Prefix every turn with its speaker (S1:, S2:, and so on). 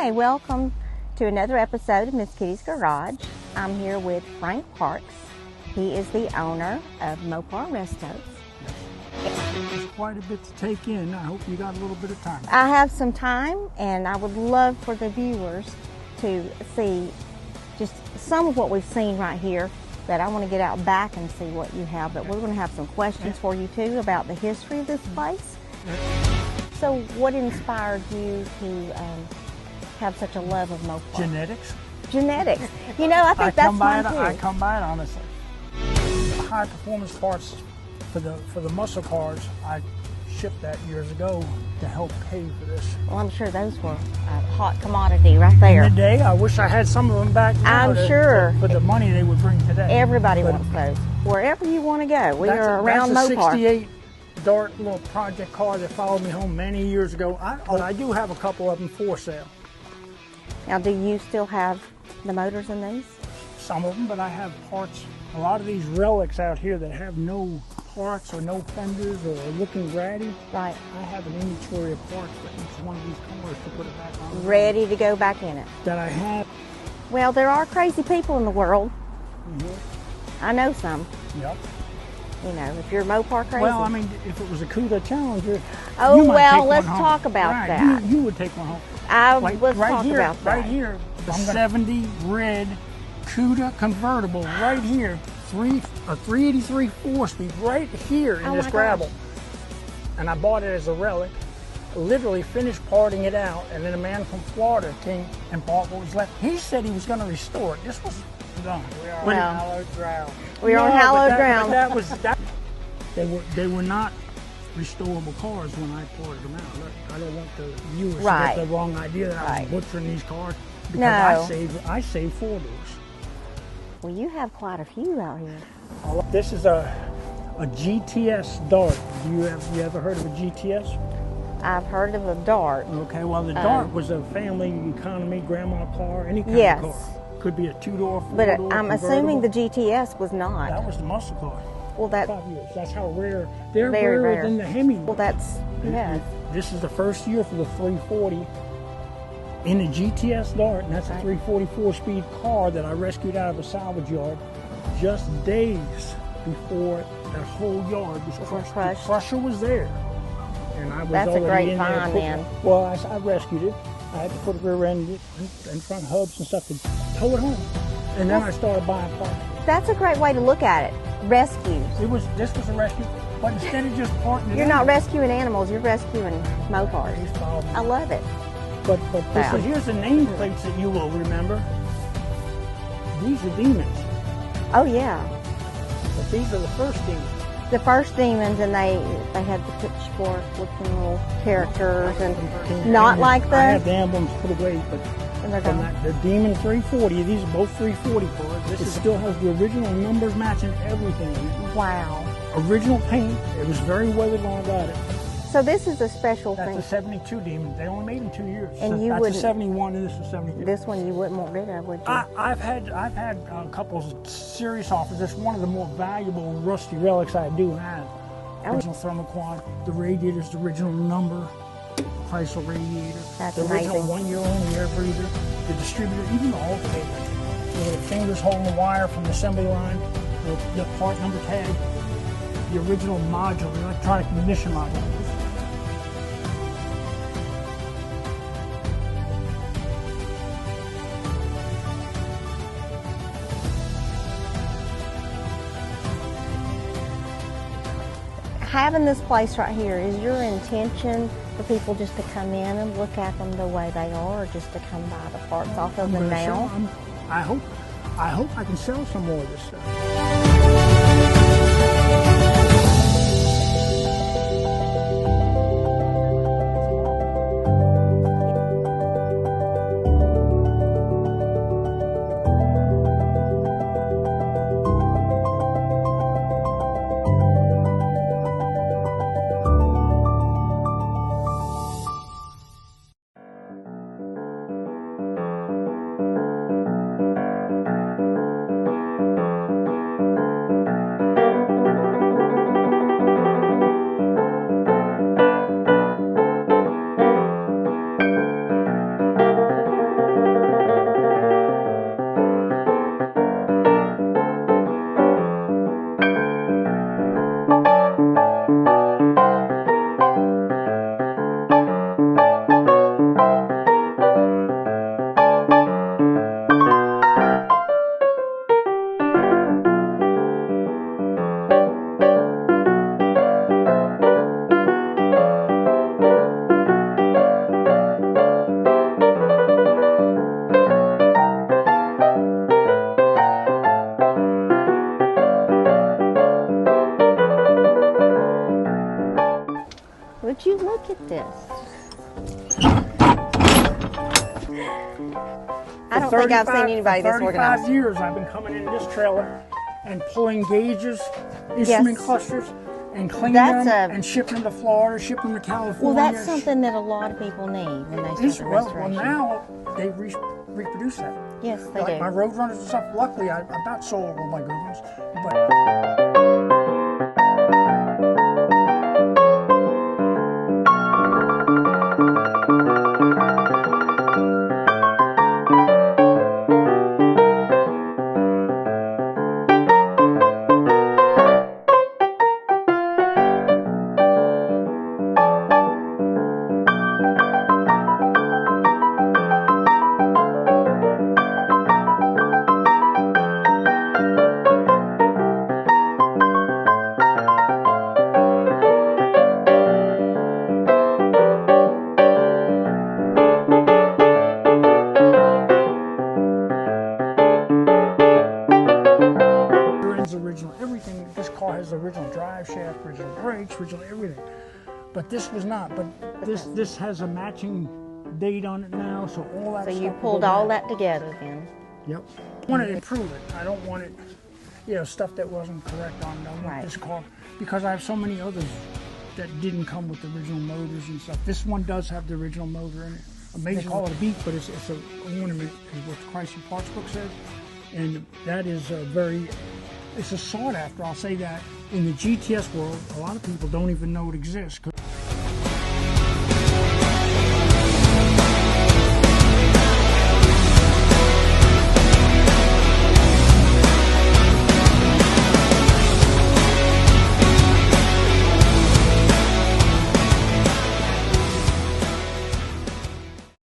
S1: Hi, welcome to another episode of Miss Kitty's Garage. I'm here with Frank Parks. He is the owner of Mopar Restos.
S2: There's quite a bit to take in. I hope you got a little bit of time.
S1: I have some time, and I would love for the viewers to see just some of what we've seen right here, but I want to get out back and see what you have. But we're going to have some questions for you too about the history of this place. So what inspired you to have such a love of Mopar?
S2: Genetics.
S1: Genetics. You know, I think that's mine too.
S2: I come by it honestly. The high performance parts for the muscle cars, I shipped that years ago to help pay for this.
S1: Well, I'm sure those were a hot commodity right there.
S2: In the day, I wish I had some of them back now.
S1: I'm sure.
S2: For the money they would bring today.
S1: Everybody wants those. Wherever you want to go. We are around
S2: Mopar.
S1: Mopar.
S2: 68 Dart little project car that followed me home many years ago. I do have a couple of them for sale.
S1: Now, do you still have the motors in these?
S2: Some of them, but I have parts. A lot of these relics out here that have no parts or no fenders or are looking ratty.
S1: Right.
S2: I have an inventory of parts for each one of these cars to put it back on.
S1: Ready to go back in it.
S2: That I have.
S1: Well, there are crazy people in the world.
S2: Mm-hmm.
S1: I know some.
S2: Yep.
S1: You know, if you're Mopar crazy.
S2: Well, I mean, if it was a CUDA Challenger,
S1: oh,
S2: you might
S1: well,
S2: take
S1: let's
S2: one home.
S1: talk about
S2: right.
S1: that.
S2: You would take one home.
S1: Let's
S2: right
S1: talk
S2: here,
S1: about that.
S2: Right here, the 70 red CUDA convertible right here. A 383 4-speed right here in this gravel. And I bought it as a relic. Literally finished parting it out, and then a man from Florida came and bought what was left. He said he was going to restore it. This was done. We are on hallowed ground.
S1: We're on hallowed ground.
S2: That. They were not restorable cars when I parted them out. I don't want the viewers to get the wrong idea that I was butchering these cars, because I saved 4 doors.
S1: Well, you have quite a few out here.
S2: This is a GTS Dart. You ever heard of a GTS?
S1: I've heard of a Dart.
S2: Okay, well the Dart was a family economy grandma car, any kind of car. Could be a 2-door, 4-door.
S1: But I'm assuming the GTS was not.
S2: That was the muscle car.
S1: Well,
S2: 5 years. That's how rare. They're
S1: very
S2: rarer than the Hemi.
S1: Well, that's
S2: This is the first year for the 340 in the GTS Dart, and that's a 344 speed car that I rescued out of a salvage yard just days before that whole yard was crushed. The crusher was there, and I was already in there. That's a great find, man. Well, I rescued it. I had to put a rear end and front hubs and stuff to tow it home, and then I started buying parts.
S1: That's a great way to look at it. Rescues.
S2: This was a rescue, but instead of just parting it,
S1: you're not rescuing animals. You're rescuing Mopars. I love it.
S2: But here's the nameplates that you will remember. These are demons.
S1: Oh yeah.
S2: But these are the first demons.
S1: The first demons, and they had the pitchfork looking little characters, and not like the.
S2: I have the emblems put away, but the Demon 340. These are both 340 cars. This still has the original numbers matching everything in it.
S1: Wow.
S2: Original paint. It was very weathered when I got it.
S1: So this is a special thing.
S2: That's a 72 Demon. They only made them 2 years.
S1: And
S2: so that's a 71, and this is 72.
S1: This one you wouldn't want rid of, would you?
S2: I've had a couple of serious offers. It's one of the more valuable rusty relics I do have. Original thermoquad. The radiator's the original number. Chrysler radiator.
S1: That's
S2: the original
S1: amazing.
S2: 1-year-old air breather. The distributor, even the alternator. The fingers holding the wire from the assembly line. The part number tag. The original module, the electronic ignition module.
S1: Having this place right here, is your intention for people just to come in and look at them the way they are, or just to come buy the parts off of them now?
S2: I hope I can sell some more of this stuff.
S1: Would you look at this? I don't think I've seen anybody this organized.
S2: 35 years I've been coming in this trailer and pulling gauges, instrument clusters, and cleaning them and shipping them to Florida, shipping them to California.
S1: Well, that's something that a lot of people need when they start the restoration.
S2: Well, now they reproduce that.
S1: Yes, they do.
S2: My road runners and stuff, luckily I about sold all my good ones. But everything, this car has the original drive shaft, original brakes, original everything. But this was not. But this has a matching date on it now, so all that.
S1: So you pulled all that together then.
S2: Yep. I want to improve it. I don't want it, stuff that wasn't correct on this car, because I have so many others that didn't come with the original motors and stuff. This one does have the original motor in it. They call it a beak, but it's an ornament, is what the Chrysler Parts Book says, and that is it's a sought after. I'll say that in the GTS world, a lot of people don't even know it exists.